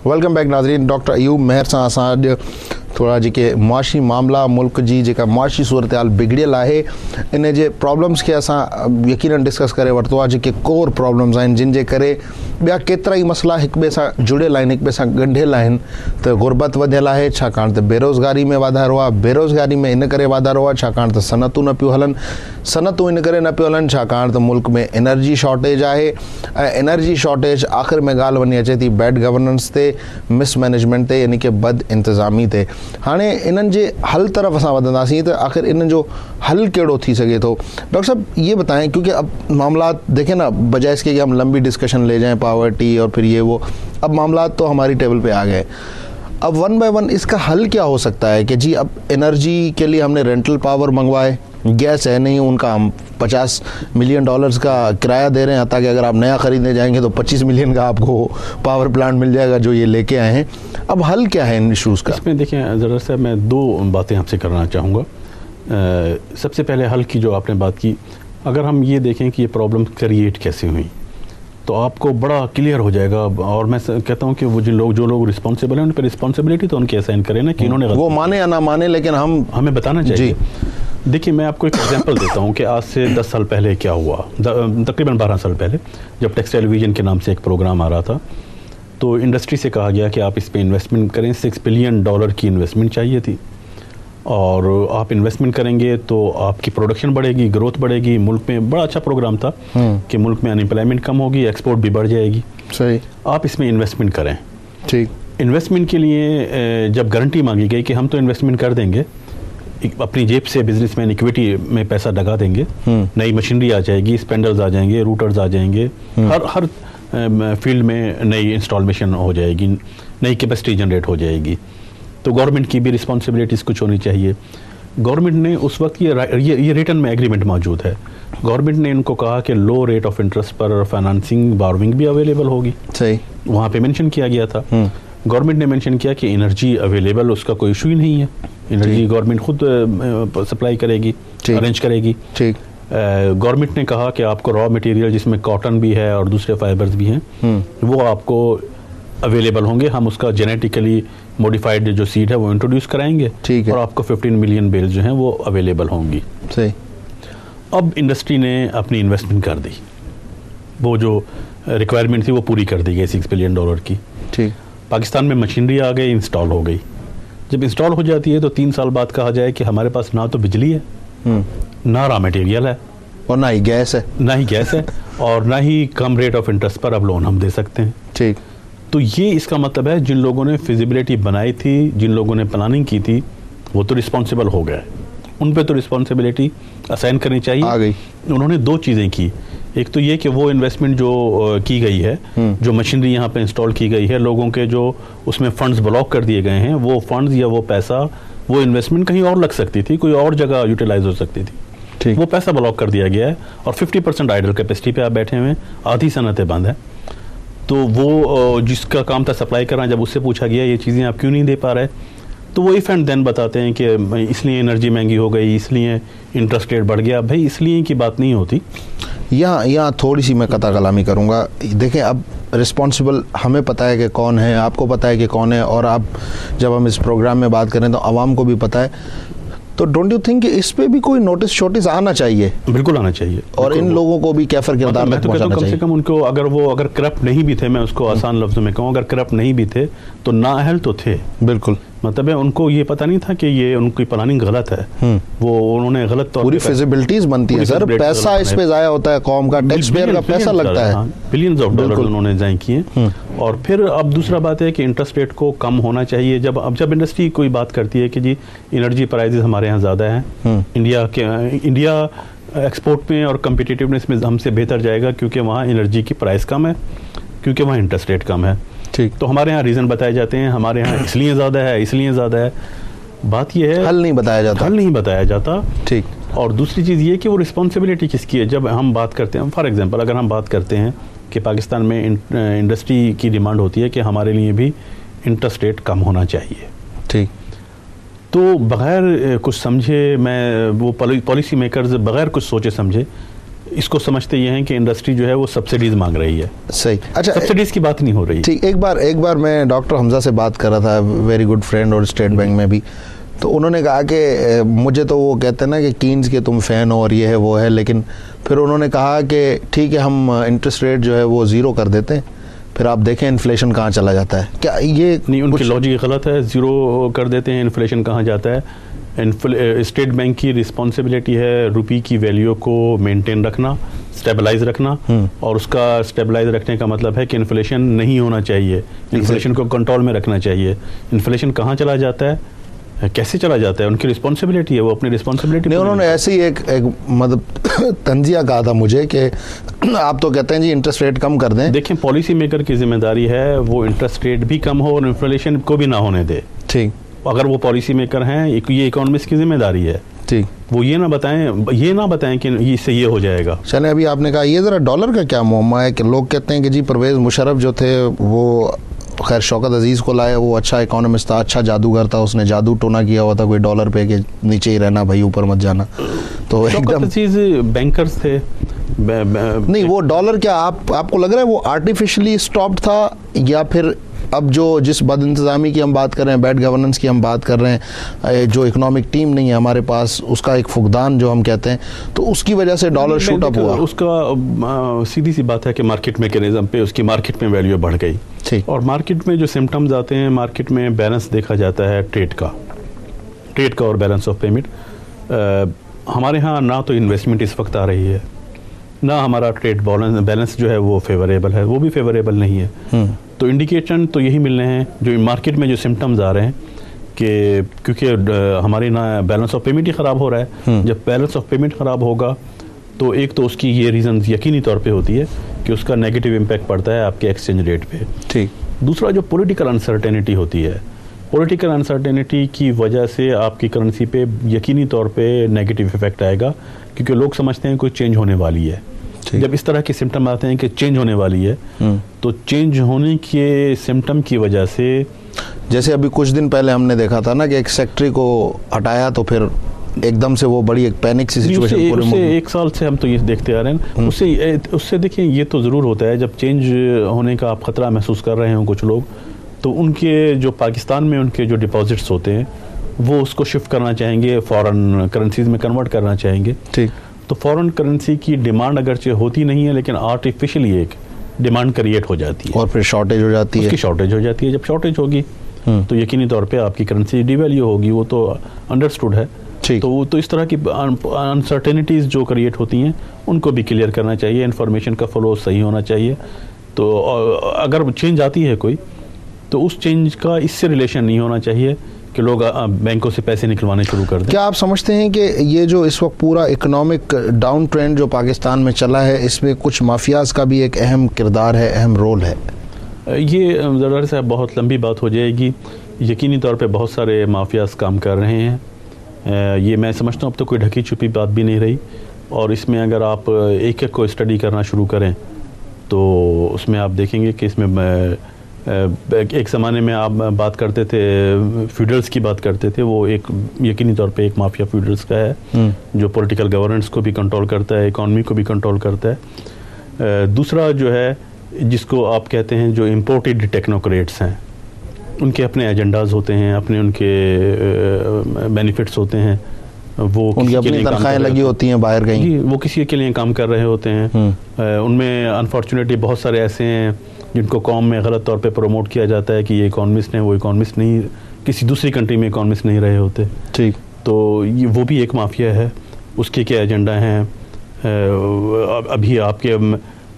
Welcome back नाज़रीन। Doctor Ayub मेहर सां असां अॼु थोड़ा जेके मुआशी मामला मुल्क जी जेका मुआशी सूरत हाल बिगड़ियल आहे इन जे प्रॉब्लम्स खे असां यकीनन डिस्कस करे वरितो आहे, जेके कोर प्रॉब्लम्स आहिनि जिन जे करे ॿिया केतिरा ई मसइला हिक ॿिए सां जुड़ियल आहिनि, हिक ॿिए सां ॻंढियल आहिनि। त गुरबत वधियल आहे छाकाणि त बेरोज़गारी में वाधारो आहे, बेरोज़गारी में इन करे वाधारो आहे छाकाणि त सनतूं न पियूं हलनि, सनतूं इन करे न पियूं हलनि छाकाणि त मुल्क में एनर्जी शॉर्टेज आहे ऐं एनर्जी शॉर्टेज आख़िर में ॻाल्हि वञी अचे थी बैड गवर्नेंस ते, मिसमैनेजमेंट ते, यानी कि बद इंतज़ामी ते। हाणे इन्हनि जे हल तरफ़ असां वधंदासीं त आख़िर इन्हनि जो हल कहिड़ो थी सघे थो। डॉक्टर साहब ये बताएं, क्योंकि अब मामला देखें ना, बजाय इसके कि हम लंबी डिस्कशन ले जाएं पावर्टी और फिर ये वो, अब मामला तो हमारी टेबल पे आ गए। अब वन बाय वन इसका हल क्या हो सकता है कि जी अब एनर्जी के लिए हमने रेंटल पावर मंगवाए, गैस है नहीं, उनका हम $50 मिलियन का किराया दे रहे हैं, ताकि अगर आप नया ख़रीदने जाएंगे तो 25 मिलियन का आपको पावर प्लांट मिल जाएगा जो ये लेके आए हैं। अब हल क्या है इन इशूज़ का? इसमें देखिए ज़रा सा मैं दो बातें आपसे करना चाहूँगा। सबसे पहले हल की जो आपने बात की, अगर हम ये देखें कि ये प्रॉब्लम क्रिएट कैसे हुई तो आपको बड़ा क्लियर हो जाएगा। और मैं कहता हूँ कि वो जो लोग रिस्पॉन्सिबल हैं उन पर रिस्पॉन्सिबिलिटी तो उनकी असाइन करें ना कि इन्होंने, वो माने या ना माने, लेकिन हमें बताना चाहिए। देखिए मैं आपको एक एग्जांपल देता हूँ कि आज से 10 साल पहले क्या हुआ, तकरीबन 12 साल पहले, जब टेक्सटाइल विजन के नाम से एक प्रोग्राम आ रहा था तो इंडस्ट्री से कहा गया कि आप इस पर इन्वेस्टमेंट करें। $6 बिलियन की इन्वेस्टमेंट चाहिए थी और आप इन्वेस्टमेंट करेंगे तो आपकी प्रोडक्शन बढ़ेगी, ग्रोथ बढ़ेगी। मुल्क में बड़ा अच्छा प्रोग्राम था कि मुल्क में अनएम्प्लॉयमेंट कम होगी, एक्सपोर्ट भी बढ़ जाएगी। सही, आप इसमें इन्वेस्टमेंट करें। ठीक, इन्वेस्टमेंट के लिए जब गारंटी मांगी गई कि हम तो इन्वेस्टमेंट कर देंगे, अपनी जेब से बिजनेसमैन इक्विटी में पैसा लगा देंगे, नई मशीनरी आ जाएगी, स्पेंडल्स आ जाएंगे, रूटर्स आ जाएंगे, हर फील्ड में नई इंस्टॉलेशन हो जाएगी, नई कैपेसिटी जनरेट हो जाएगी। तो गवर्नमेंट की भी रिस्पॉन्सिबिलिटीज़ कुछ होनी चाहिए। गवर्नमेंट ने उस वक्त ये रिटर्न में एग्रीमेंट मौजूद है, गवर्नमेंट ने इनको कहा कि लो रेट ऑफ इंटरेस्ट पर फाइनेंसिंग बोरोइंग भी अवेलेबल होगी। सही, वहाँ पे मेंशन किया गया था। गवर्नमेंट ने मेंशन किया कि एनर्जी अवेलेबल, उसका कोई इशू ही नहीं है, एनर्जी गवर्नमेंट खुद सप्लाई करेगी, अरेंज करेगी। ठीक, गवर्नमेंट ने कहा कि आपको रॉ मटेरियल जिसमें कॉटन भी है और दूसरे फाइबर्स भी हैं वो आपको अवेलेबल होंगे, हम उसका जेनेटिकली मॉडिफाइड जो सीड है वो इंट्रोड्यूस कराएंगे। ठीक है, और आपको 15 मिलियन बेल्स जो हैं वो अवेलेबल होंगी। सही, अब इंडस्ट्री ने अपनी इन्वेस्टमेंट कर दी, वो जो रिक्वायरमेंट थी वो पूरी कर दी गई $6 बिलियन की। ठीक, पाकिस्तान में मशीनरी आ गई, इंस्टॉल हो गई। जब इंस्टॉल हो जाती है तो 3 साल बाद कहा जाए कि हमारे पास ना तो बिजली है, ना रॉ मटेरियल है, और ना ही गैस है, और ना ही कम रेट ऑफ इंटरेस्ट पर अब लोन हम दे सकते हैं। ठीक, तो ये इसका मतलब है जिन लोगों ने फिजिबिलिटी बनाई थी, जिन लोगों ने प्लानिंग की थी, वो तो रिस्पॉन्सिबल हो गए, उन पे तो रिस्पॉन्सिबिलिटी असाइन करनी चाहिए। आ गई। उन्होंने 2 चीज़ें की, एक तो ये कि वो इन्वेस्टमेंट जो की गई है, जो मशीनरी यहाँ पे इंस्टॉल की गई है, लोगों के जो उसमें फंड्स ब्लॉक कर दिए गए हैं, वो फंड्स या वो पैसा, वो इन्वेस्टमेंट कहीं और लग सकती थी, कोई और जगह यूटिलाइज हो सकती थी। ठीक, वो पैसा ब्लॉक कर दिया गया है और 50% आइडल कैपेसिटी पे आप बैठे हुए हैं, आधी सनतें बंद है। तो वो जिसका काम था सप्लाई करना, जब उससे पूछा गया ये चीज़ें आप क्यों नहीं दे पा रहे, तो वो इफ एंड देन बताते हैं कि इसलिए एनर्जी महंगी हो गई, इसलिए इंटरेस्ट रेट बढ़ गया। भाई इसलिए की बात नहीं होती। यहाँ थोड़ी सी मैं कता कलामी करूँगा। देखें, अब रिस्पॉन्सिबल हमें पता है कि कौन है, आपको पता है कि कौन है, और आप जब हम इस प्रोग्राम में बात करें तो आवाम को भी पता है। तो डोंट यू थिंक कि इस पे भी कोई नोटिस आना चाहिए? बिल्कुल आना चाहिए, और इन लोगों को भी कैफर किरदार में पहुंचाना चाहिए। कम से कम उनको, अगर करप्ट नहीं भी थे, मैं उसको आसान लफ्ज़ों में कहूँ, अगर करप्ट नहीं भी थे तो नाअहल तो थे। बिल्कुल, मतलब है उनको ये पता नहीं था कि ये उनकी प्लानिंग गलत है, वो उन्होंने गलत तौर पूरी फिजिबिलिटीज बनती है सर, पैसा इस पे जाया होता है, कौम का टैक्स पेयर का पैसा लगता है, बिलियंस ऑफ डॉलर उन्होंने जाए किए। और फिर अब दूसरा बात है कि इंटरेस्ट रेट को कम होना चाहिए। जब इंडस्ट्री कोई बात करती है कि जी एनर्जी प्राइसेस हमारे यहाँ ज़्यादा हैं, इंडिया एक्सपोर्ट में और कम्पिटिटिवनेस में हमसे बेहतर जाएगा क्योंकि वहाँ एनर्जी की प्राइस कम है, क्योंकि वहाँ इंटरेस्ट रेट कम है। ठीक, तो हमारे यहाँ रीज़न बताए जाते हैं, हमारे यहाँ इसलिए ज़्यादा है, इसलिए ज़्यादा है। बात यह है, हल नहीं बताया जाता। ठीक, और दूसरी चीज़ ये कि वो रिस्पॉन्सिबिलिटी किसकी है। जब हम बात करते हैं, फॉर एग्जांपल अगर हम बात करते हैं कि पाकिस्तान में इंडस्ट्री की डिमांड होती है कि हमारे लिए भी इंटरेस्ट रेट कम होना चाहिए। ठीक, तो बग़ैर कुछ समझे, मैं वो पॉलिसी मेकर्स बग़ैर कुछ सोचे समझे इसको समझते ये हैं कि इंडस्ट्री जो है वो सब्सिडीज मांग रही है। सही, अच्छा सब्सिडीज की बात नहीं हो रही। ठीक, एक बार मैं डॉक्टर हमजा से बात कर रहा था, वेरी गुड फ्रेंड और स्टेट बैंक में भी, तो उन्होंने कहा कि मुझे तो वो कहते हैं ना कि कीन्स के तुम फ़ैन हो और ये है वो है, लेकिन फिर उन्होंने कहा कि ठीक है हम इंटरेस्ट रेट जो है वो ज़ीरो कर देते हैं, फिर आप देखें इन्फ्लेशन कहाँ चला जाता है। क्या ये नहीं, उनकी लॉजिक गलत है। ज़ीरो कर देते हैं, इन्फ्लेशन कहाँ जाता है? स्टेट बैंक की रिस्पॉन्सिबिलिटी है रुपये की वैल्यू को मेंटेन रखना, स्टेबलाइज रखना, और उसका स्टेबलाइज रखने का मतलब है कि इन्फ्लेशन नहीं होना चाहिए, इन्फ्लेशन को कंट्रोल में रखना चाहिए। इन्फ्लेशन कहाँ चला जाता है, कैसे चला जाता है, उनकी रिस्पॉन्सिबिलिटी है, वो अपनी रिस्पॉन्सिबिलिटी नहीं। उन्होंने ऐसे ही एक मतलब तंजिया कहा था मुझे कि आप तो कहते हैं जी इंटरेस्ट रेट कम कर दें। देखें, पॉलिसी मेकर की जिम्मेदारी है वो इंटरेस्ट रेट भी कम हो और इन्फ्लेशन को भी ना होने दे। ठीक, अगर वो पॉलिसी मेकर हैं, ये इकोनॉमिस्ट की जिम्मेदारी है। ठीक, वो ये ना बताएं कि इससे ये हो जाएगा। चले, अभी आपने कहा ये ज़रा डॉलर का क्या मुअम्मा है कि लोग कहते हैं कि जी परवेज़ मुशर्रफ जो थे वो खैर शौकत अजीज़ को लाए, वो अच्छा इकोनॉमिस्ट था, अच्छा जादूगर था, उसने जादू टोना किया हुआ था कोई डॉलर पे कि नीचे ही रहना भाई, ऊपर मत जाना, तो एकदम चीज़ बैंकर्स थे। नहीं, वो डॉलर क्या आपको लग रहा है वो आर्टिफिशियली स्टॉप्ड था, या फिर अब जो जिस बदइंतज़ामी की हम बात कर रहे हैं, बैड गवर्नेंस की हम बात कर रहे हैं, जो इकोनॉमिक टीम नहीं है हमारे पास, उसका एक फुकदान जो हम कहते हैं, तो उसकी वजह से डॉलर शूट अप हुआ? उसका सीधी सी बात है कि मार्केट मैकेनिज्म पे उसकी मार्केट में वैल्यू बढ़ गई। ठीक, और मार्केट में जो सिम्टम्स आते हैं, मार्केट में बैलेंस देखा जाता है ट्रेड का और बैलेंस ऑफ पेमेंट। हमारे यहाँ ना तो इन्वेस्टमेंट इस वक्त आ रही है, ना हमारा ट्रेड बैलेंस जो है वो फेवरेबल है, वो भी फेवरेबल नहीं है। तो इंडिकेशन तो यही मिल रहे हैं जो मार्केट में जो सिम्टम्स आ रहे हैं कि क्योंकि हमारे ना बैलेंस ऑफ पेमेंट ही ख़राब हो रहा है। जब बैलेंस ऑफ पेमेंट ख़राब होगा तो एक तो उसकी ये रीज़न यकीनी तौर पे होती है कि उसका नेगेटिव इम्पैक्ट पड़ता है आपके एक्सचेंज रेट पे। ठीक, दूसरा जो पॉलिटिकल अनसर्टेनिटी होती है, पॉलिटिकल अनसर्टेनिटी की वजह से आपकी करेंसी पे यकीनी तौर पे नेगेटिव इफेक्ट आएगा, क्योंकि लोग समझते हैं कोई चेंज होने वाली है। जब इस तरह के सिम्टम आते हैं कि चेंज होने वाली है, तो चेंज होने के सिम्टम की वजह से, जैसे अभी कुछ दिन पहले हमने देखा था ना कि एक सेक्रेटरी को हटाया तो फिर एकदम से वो बड़ी एक पैनिक सी सिचुएशन पूरे उससे 1 साल से हम तो ये देखते आ रहे हैं। उससे देखिए ये तो ज़रूर होता है जब चेंज होने का आप ख़तरा महसूस कर रहे हो कुछ लोग, तो उनके जो पाकिस्तान में उनके जो डिपॉजिट्स होते हैं वो उसको शिफ्ट करना चाहेंगे, फॉरेन करेंसीज में कन्वर्ट करना चाहेंगे। ठीक, तो फॉरेन करेंसी की डिमांड अगरचे होती नहीं है, लेकिन आर्टिफिशियली एक डिमांड क्रिएट हो जाती है और फिर शॉर्टेज हो जाती है। उसकी शॉर्टेज हो जाती है। जब शॉर्टेज होगी तो यकीनी तौर पे आपकी करेंसी डिवैल्यू होगी, वो तो अंडरस्टूड है। तो इस तरह की अनसर्टेनिटीज़ जो क्रिएट होती हैं उनको भी क्लियर करना चाहिए, इन्फॉर्मेशन का फ्लो सही होना चाहिए। तो अगर चेंज आती है कोई, तो उस चेंज का इससे रिलेशन नहीं होना चाहिए कि लोग बैंकों से पैसे निकलवाने शुरू कर दें। क्या आप समझते हैं कि ये जो इस वक्त पूरा इकोनॉमिक डाउन ट्रेंड जो पाकिस्तान में चला है, इसमें कुछ माफियाज़ का भी एक अहम किरदार है, अहम रोल है? ये ज़रा सा बहुत लंबी बात हो जाएगी। यकीनी तौर पे बहुत सारे माफियाज़ काम कर रहे हैं। ये मैं समझता हूँ अब तो कोई ढकी छुपी बात भी नहीं रही, और इसमें अगर आप एक एक को स्टडी करना शुरू करें तो उसमें आप देखेंगे कि इसमें एक ज़माने में आप बात करते थे, फ्यूडल्स की बात करते थे, वो एक यकीनी तौर पे एक माफिया फ्यूडल्स का है जो पॉलिटिकल गवर्नेंस को भी कंट्रोल करता है, इकॉनमी को भी कंट्रोल करता है। दूसरा जो है जिसको आप कहते हैं जो इम्पोर्टेड टेक्नोक्रेट्स हैं, उनके अपने एजेंडाज होते हैं, अपने उनके बेनिफिट्स होते हैं, वो उनकी अपनी तनख्वाहें लगी होती हैं बाहर कहीं, जी वो किसी के लिए काम कर रहे होते हैं। उनमें अनफॉर्चुनेटली बहुत सारे ऐसे हैं जिनको कौम में गलत तौर पे प्रमोट किया जाता है कि ये इकॉनमिस्ट हैं, वो इकॉनमिस्ट नहीं, किसी दूसरी कंट्री में इकॉनमिस्ट नहीं रहे होते। ठीक, तो ये वो भी एक माफिया है, उसके क्या एजेंडा हैं। अभी आपके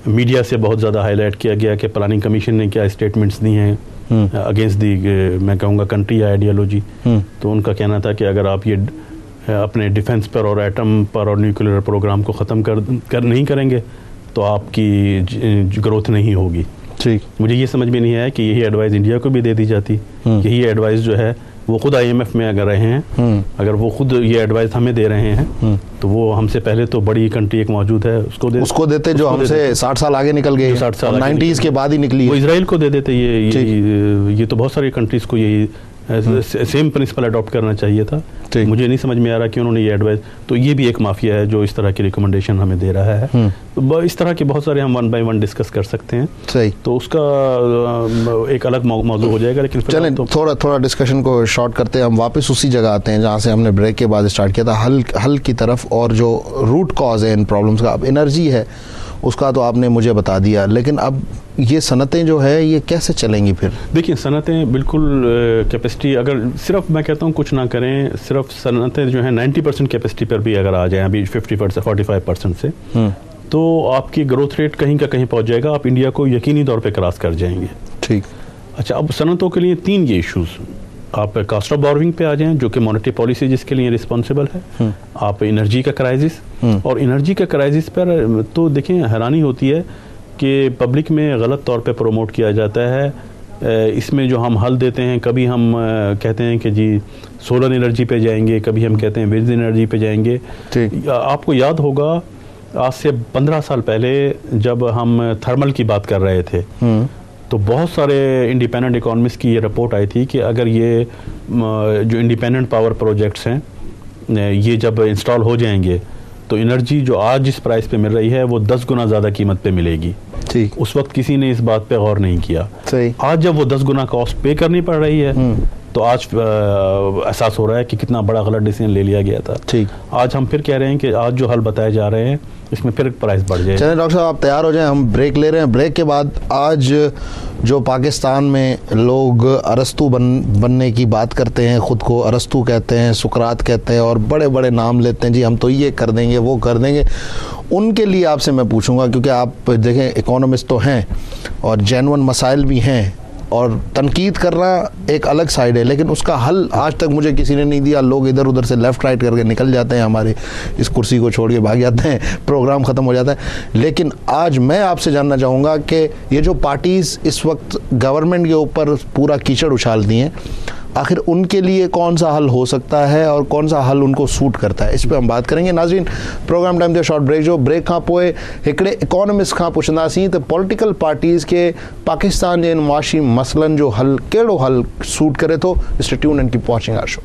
मीडिया से बहुत ज़्यादा हाईलाइट किया गया कि प्लानिंग कमीशन ने क्या स्टेटमेंट्स दी हैं अगेंस्ट दी, मैं कहूँगा कंट्री या आइडियोलॉजी। तो उनका कहना था कि अगर आप ये अपने डिफेंस पर और एटम पर और न्यूक्लियर प्रोग्राम को ख़त्म कर नहीं करेंगे तो आपकी ग्रोथ नहीं होगी। ठीक, मुझे ये समझ में नहीं आया कि यही एडवाइस इंडिया को भी दे दी जाती। यही एडवाइस जो है वो खुद IMF में अगर रहे हैं, अगर वो खुद ये एडवाइस हमें दे रहे हैं तो वो हमसे पहले तो बड़ी कंट्री एक मौजूद है उसको देते जो हमसे 60 साल आगे निकल गए, 60 साल 90s के बाद ही निकली, वो इजराइल को दे देते। ये तो बहुत सारी कंट्रीज को यही सेम प्रिंसिपल अडॉप्ट करना चाहिए था। मुझे नहीं समझ में आ रहा कि उन्होंने ये एडवाइस, तो ये भी एक माफिया है जो इस तरह की रिकमेंडेशन हमें दे रहा है। तो इस तरह के बहुत सारे हम 1 बाय 1 डिस्कस कर सकते हैं। सही, तो उसका एक अलग मौजू हो जाएगा। लेकिन चलें तो थोड़ा डिस्कशन को शॉर्ट करते हैं, हम वापस उसी जगह आते हैं जहाँ से हमने ब्रेक के बाद स्टार्ट किया था, हल की तरफ, और जो रूट कॉज है इन प्रॉब्लम्स का। अब एनर्जी है उसका तो आपने मुझे बता दिया, लेकिन अब ये सनतें जो है ये कैसे चलेंगी फिर? देखिए सनतें बिल्कुल कैपेसिटी, अगर सिर्फ मैं कहता हूँ कुछ ना करें, सिर्फ सनतें जो है 90% कैपेसिटी पर भी अगर आ जाए अभी 50% 45% से, तो आपकी ग्रोथ रेट कहीं का कहीं पहुँच जाएगा, आप इंडिया को यकीनी तौर पर क्रॉस कर जाएंगे। ठीक। अच्छा, अब सनतों के लिए 3 ये इशूज़, आप कास्ट ऑफ बोरोइंग पे आ जाएं जो कि मॉनेटरी पॉलिसी जिसके लिए रिस्पॉन्सिबल है, आप एनर्जी का क्राइसिस, और एनर्जी का क्राइसिस पर तो देखें हैरानी होती है कि पब्लिक में गलत तौर पे प्रमोट किया जाता है। इसमें जो हम हल देते हैं, कभी हम कहते हैं कि जी सोलर एनर्जी पे जाएंगे, कभी हम कहते हैं विंड एनर्जी पे जाएंगे। आपको याद होगा आज से 15 साल पहले जब हम थर्मल की बात कर रहे थे, तो बहुत सारे इंडिपेंडेंट इकोनॉमिस्ट की ये रिपोर्ट आई थी कि अगर ये जो इंडिपेंडेंट पावर प्रोजेक्ट्स हैं ये जब इंस्टॉल हो जाएंगे तो एनर्जी जो आज जिस प्राइस पे मिल रही है वो 10 गुना ज़्यादा कीमत पे मिलेगी। ठीक। उस वक्त किसी ने इस बात पे गौर नहीं किया। सही। आज जब वो 10 गुना कॉस्ट पे करनी पड़ रही है तो आज एहसास हो रहा है कि कितना बड़ा गलत डिसीजन ले लिया गया था। ठीक। आज हम फिर कह रहे हैं कि आज जो हल बताए जा रहे हैं इसमें फिर प्राइस बढ़ जाए। चलिए डॉक्टर साहब आप तैयार हो जाएं, हम ब्रेक ले रहे हैं। ब्रेक के बाद आज जो पाकिस्तान में लोग अरस्तु बनने की बात करते हैं, ख़ुद को अरस्तु कहते हैं, सुकरात कहते हैं और बड़े बड़े नाम लेते हैं, जी हम तो ये कर देंगे वो कर देंगे, उनके लिए आपसे मैं पूछूंगा, क्योंकि आप देखें इकोनॉमिस्ट तो हैं और जेन्युइन मसाइल भी हैं, और तनकीद करना एक अलग साइड है, लेकिन उसका हल आज तक मुझे किसी ने नहीं दिया। लोग इधर उधर से लेफ़्ट राइट करके निकल जाते हैं, हमारे इस कुर्सी को छोड़ के भाग जाते हैं, प्रोग्राम ख़त्म हो जाता है। लेकिन आज मैं आपसे जानना चाहूँगा कि ये जो पार्टीज़ इस वक्त गवर्नमेंट के ऊपर पूरा कीचड़ उछालती हैं, आखिर उनके लिए कौन सा हल हो सकता है और कौन सा हल उनको सूट करता है, इस पर हम बात करेंगे। नाज़रीन, प्रोग्राम टाइम ते शॉर्ट ब्रेक, जो ब्रेक खां पोइ हिकिड़े इकोनॉमिस्ट खां पुछंदासीं त पॉलिटिकल पार्टीज़ के पाकिस्तान जे मुआशी मसइलनि जो हल कहिड़ो हल सूट करे थो। Stay tuned and keep watching our show.